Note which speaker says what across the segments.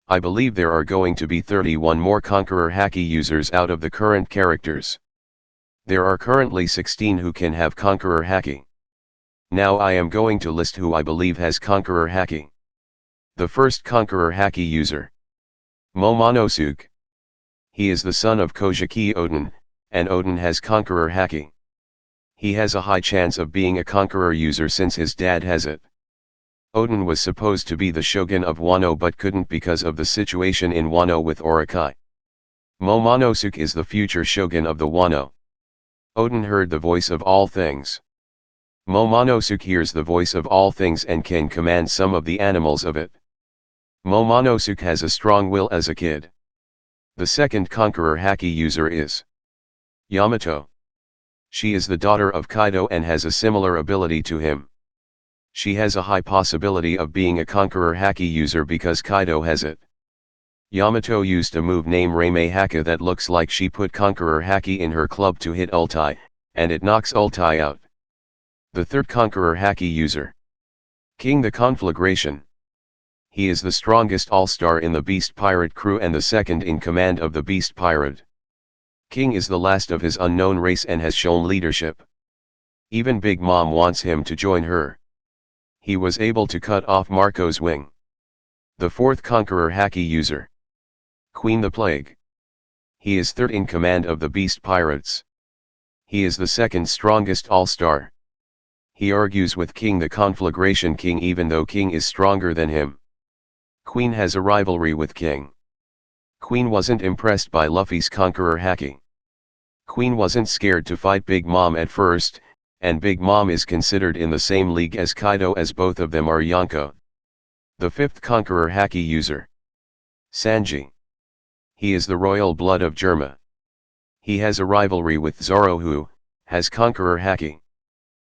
Speaker 1: I believe there are going to be 31 more Conqueror Hacky users out of the current characters. There are currently 16 who can have Conqueror Hacky. Now I am going to list who I believe has Conqueror Hacky. The first Conqueror Hacky user. Momonosuke. He is the son of Kojiki Odin, and Odin has Conqueror Hacky. He has a high chance of being a Conqueror user since his dad has it. Odin was supposed to be the shogun of Wano but couldn't because of the situation in Wano with Orokai. Momonosuke is the future shogun of the Wano. Odin heard the voice of all things. Momonosuke hears the voice of all things and can command some of the animals of it. Momonosuke has a strong will as a kid. The second Conqueror Hacky user is Yamato. She is the daughter of Kaido and has a similar ability to him. She has a high possibility of being a Conqueror Hacky user because Kaido has it. Yamato used a move named Reime Haka that looks like she put Conqueror Hacky in her club to hit ulti, and it knocks ulti out. The third Conqueror Hacky user. King the Conflagration. He is the strongest all-star in the Beast Pirate crew and the second in command of the Beast Pirate. King is the last of his unknown race and has shown leadership. Even Big Mom wants him to join her. He was able to cut off Marco's wing. The fourth Conqueror Hacky user. Queen the Plague. He is third in command of the Beast Pirates. He is the second strongest all-star. He argues with King the Conflagration King even though King is stronger than him. Queen has a rivalry with King. Queen wasn't impressed by Luffy's Conqueror Hacky. Queen wasn't scared to fight Big Mom at first, and Big Mom is considered in the same league as Kaido as both of them are Yonko. The fifth Conqueror Hacky user. Sanji. He is the royal blood of Germa. He has a rivalry with Zoro who has Conqueror Hacky.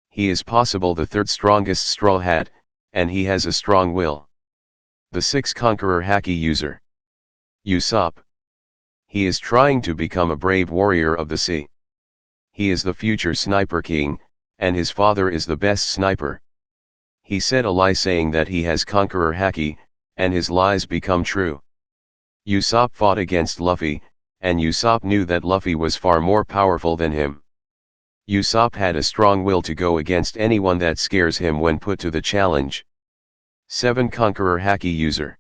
Speaker 1: He is possible the third strongest Straw Hat, and he has a strong will. The sixth Conqueror Hacky user. Usopp. He is trying to become a brave warrior of the sea. He is the future Sniper King, and his father is the best sniper. He said a lie saying that he has Conqueror Hacky, and his lies become true. Usopp fought against Luffy, and Usopp knew that Luffy was far more powerful than him. Usopp had a strong will to go against anyone that scares him when put to the challenge. 7 Conqueror Hacky user.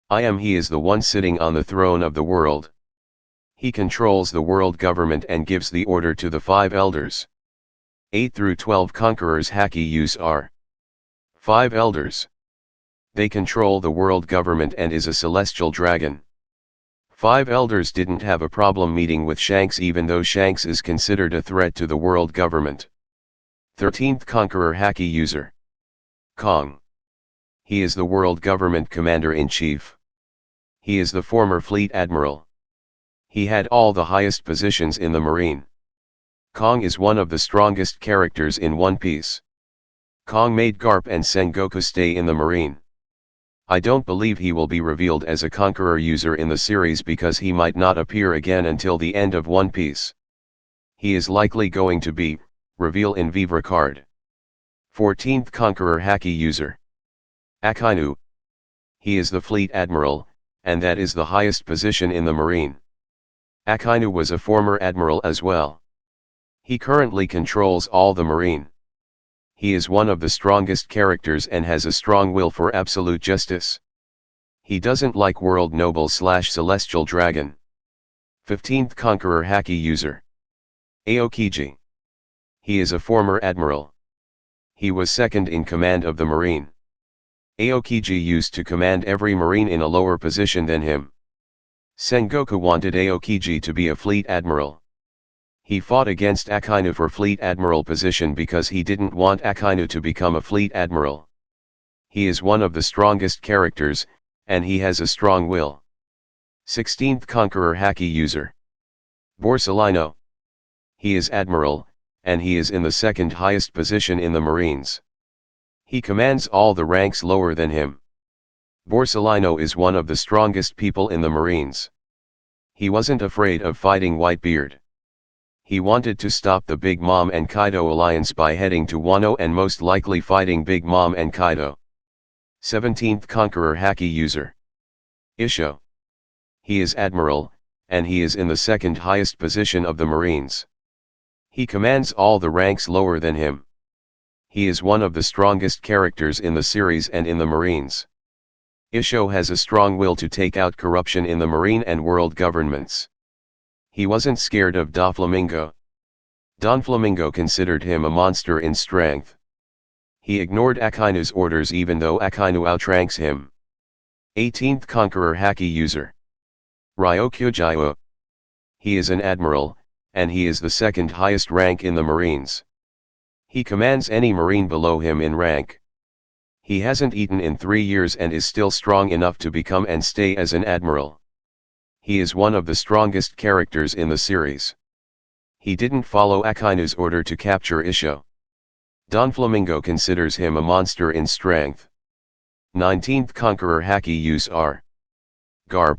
Speaker 1: He is the one sitting on the throne of the world. He controls the world government and gives the order to the 5 elders. 8 through 12 Conquerors Hacky use are 5 elders. They control the world government and is a celestial dragon. 5 elders didn't have a problem meeting with Shanks even though Shanks is considered a threat to the world government. 13th Conqueror Hacky user. Kong. He is the world government commander-in-chief. He is the former fleet admiral. He had all the highest positions in the marine. Kong is one of the strongest characters in One Piece. Kong made Garp and Sengoku stay in the marine. I don't believe he will be revealed as a Conqueror user in the series because he might not appear again until the end of One Piece. He is likely going to be revealed in Vivre card. 14th Conqueror Hacky user. Akinu. He is the fleet admiral, and that is the highest position in the marine. Akinu was a former admiral as well. He currently controls all the marine. He is one of the strongest characters and has a strong will for absolute justice. He doesn't like world noble / celestial dragon. 15th Conqueror Hacky user. Aokiji. He is a former admiral. He was second in command of the marine. Aokiji used to command every marine in a lower position than him. Sengoku wanted Aokiji to be a fleet admiral. He fought against Akinu for fleet admiral position because he didn't want Akinu to become a fleet admiral. He is one of the strongest characters, and he has a strong will. 16th Conqueror Hacky user. Borsellino. He is admiral, and he is in the second highest position in the Marines. He commands all the ranks lower than him. Borsellino is one of the strongest people in the Marines. He wasn't afraid of fighting Whitebeard. He wanted to stop the Big Mom and Kaido alliance by heading to Wano and most likely fighting Big Mom and Kaido. 17th Conqueror Hacky user. Isho. He is admiral, and he is in the second highest position of the Marines. He commands all the ranks lower than him. He is one of the strongest characters in the series and in the Marines. Isho has a strong will to take out corruption in the Marine and world governments. He wasn't scared of Doflamingo. Doflamingo considered him a monster in strength. He ignored Akinu's orders even though Akinu outranks him. 18th Conqueror Haki User. Ryujio. He is an admiral, and he is the second highest rank in the Marines. He commands any Marine below him in rank. He hasn't eaten in 3 years and is still strong enough to become and stay as an admiral. He is one of the strongest characters in the series. He didn't follow Akinu's order to capture Isho. Doflamingo considers him a monster in strength. 19th Conqueror Haki User. Garp.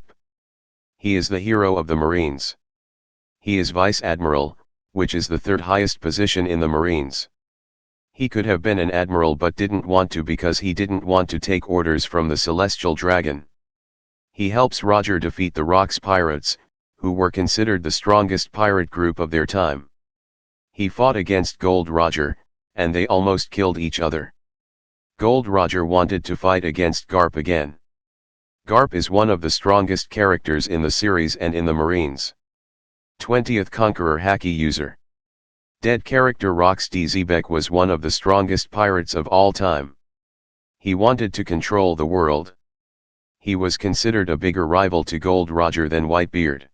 Speaker 1: He is the hero of the Marines. He is Vice Admiral, which is the third highest position in the Marines. He could have been an admiral but didn't want to because he didn't want to take orders from the Celestial Dragon. He helps Roger defeat the Rocks Pirates, who were considered the strongest pirate group of their time. He fought against Gold Roger, and they almost killed each other. Gold Roger wanted to fight against Garp again. Garp is one of the strongest characters in the series and in the Marines. 20th Conqueror Haki User. Dead character Rox Dzebek was one of the strongest pirates of all time. He wanted to control the world. He was considered a bigger rival to Gold Roger than Whitebeard.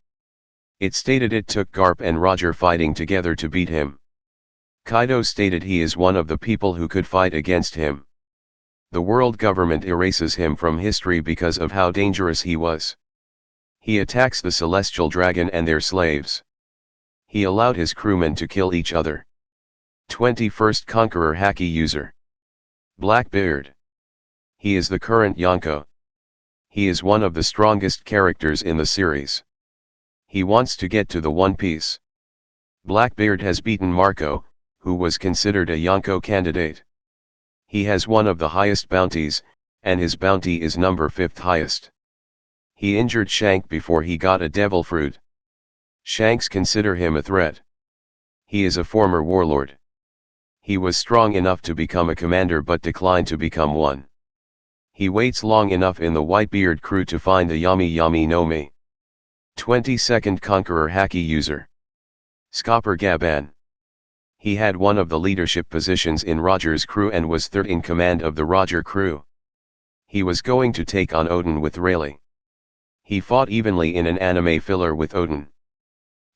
Speaker 1: It stated it took Garp and Roger fighting together to beat him. Kaido stated he is one of the people who could fight against him. The world government erases him from history because of how dangerous he was. He attacks the Celestial Dragon and their slaves. He allowed his crewmen to kill each other. 21st Conqueror Haki User. Blackbeard. He is the current Yonko. He is one of the strongest characters in the series. He wants to get to the One Piece. Blackbeard has beaten Marco, who was considered a Yonko candidate. He has one of the highest bounties, and his bounty is number 5th highest. He injured Shank before he got a devil fruit. Shanks consider him a threat. He is a former warlord. He was strong enough to become a commander but declined to become one. He waits long enough in the Whitebeard crew to find the Yami Yami no Mi. 22nd Conqueror Haki User. Scopper Gaban. He had one of the leadership positions in Roger's crew and was third in command of the Roger crew. He was going to take on Odin with Rayleigh. He fought evenly in an anime filler with Odin.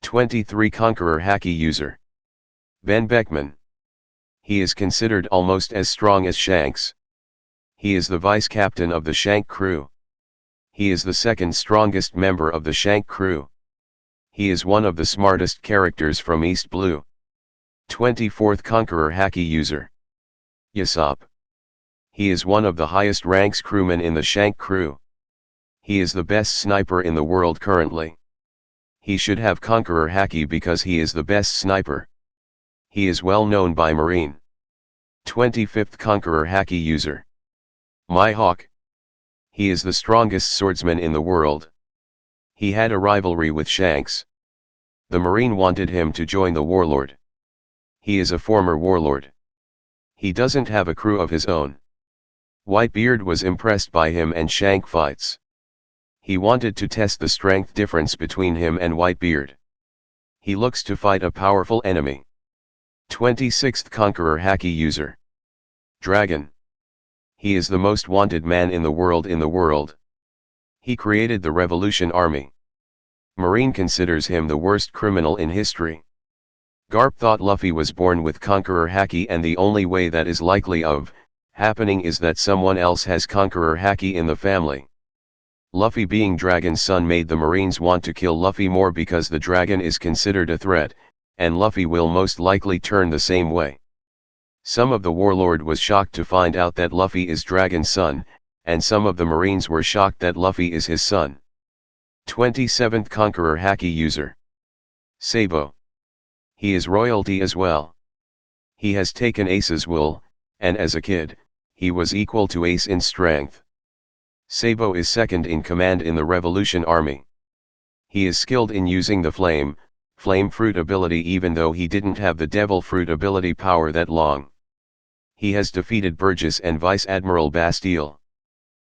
Speaker 1: 23 Conqueror Haki User. Ben Beckman. He is considered almost as strong as Shanks. He is the vice captain of the Shank crew. He is the second strongest member of the Shank crew. He is one of the smartest characters from East Blue. 24th Conqueror Haki User. Yasop. He is one of the highest ranks crewmen in the Shank crew. He is the best sniper in the world currently. He should have Conqueror Haki because he is the best sniper. He is well known by Marine. 25th Conqueror Haki User. Myhawk. He is the strongest swordsman in the world. He had a rivalry with Shanks. The Marine wanted him to join the warlord. He is a former warlord. He doesn't have a crew of his own. Whitebeard was impressed by him and Shank fights. He wanted to test the strength difference between him and Whitebeard. He looks to fight a powerful enemy. 26th Conqueror Haki User. Dragon. He is the most wanted man in the world. He created the Revolution Army. Marine considers him the worst criminal in history. Garp thought Luffy was born with Conqueror Haki and the only way that is likely of happening is that someone else has Conqueror Haki in the family. Luffy being Dragon's son made the Marines want to kill Luffy more because the dragon is considered a threat, and Luffy will most likely turn the same way. Some of the warlord was shocked to find out that Luffy is Dragon's son, and some of the Marines were shocked that Luffy is his son. 27th Conqueror Haki User. Sabo. He is royalty as well. He has taken Ace's wool, and as a kid, he was equal to Ace in strength. Sabo is second in command in the Revolution Army. He is skilled in using the flame fruit ability even though he didn't have the devil fruit ability power that long. He has defeated Burgess and Vice Admiral Bastille.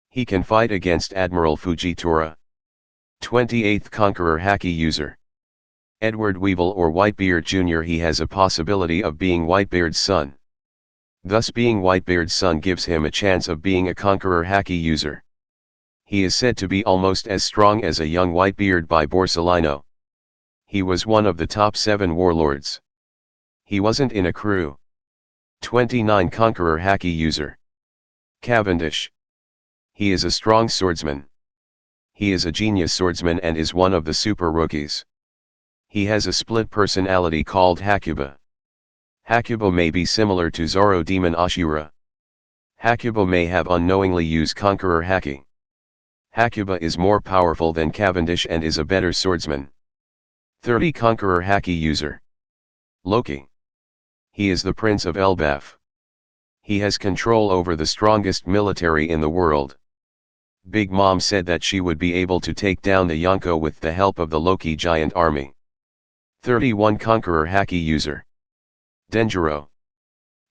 Speaker 1: He can fight against Admiral Fujitora. 28th Conqueror Hacky user. Edward Weevil or Whitebeard Jr. He has a possibility of being Whitebeard's son. Thus being Whitebeard's son gives him a chance of being a Conqueror Hacky user. He is said to be almost as strong as a young Whitebeard by Borsellino. He was one of the top 7 warlords. He wasn't in a crew. 29 Conqueror Hacky user. Cavendish. He is a strong swordsman. He is a genius swordsman and is one of the super rookies. He has a split personality called Hakuba. Hakuba may be similar to Zoro Demon Ashura. Hakuba may have unknowingly used Conqueror Hacky. Hakuba is more powerful than Cavendish and is a better swordsman. 30 Conqueror Hacky user. Loki. He is the Prince of Elbaf. He has control over the strongest military in the world. Big Mom said that she would be able to take down the Yonko with the help of the Loki giant army. 31 Conqueror Hacky user. Dengero.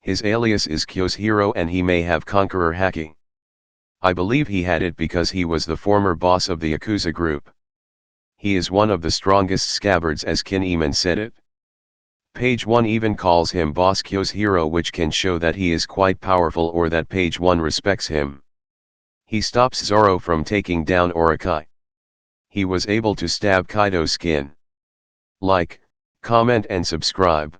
Speaker 1: His alias is Kyo's hero and he may have Conqueror Hacky. I believe he had it because he was the former boss of the Yakuza group. He is one of the strongest scabbards as Kin Eamon said it. Page 1 even calls him Boss Kyo's hero, which can show that he is quite powerful or that Page 1 respects him. He stops Zoro from taking down Orokai. He was able to stab Kaido's skin. Like, comment and subscribe.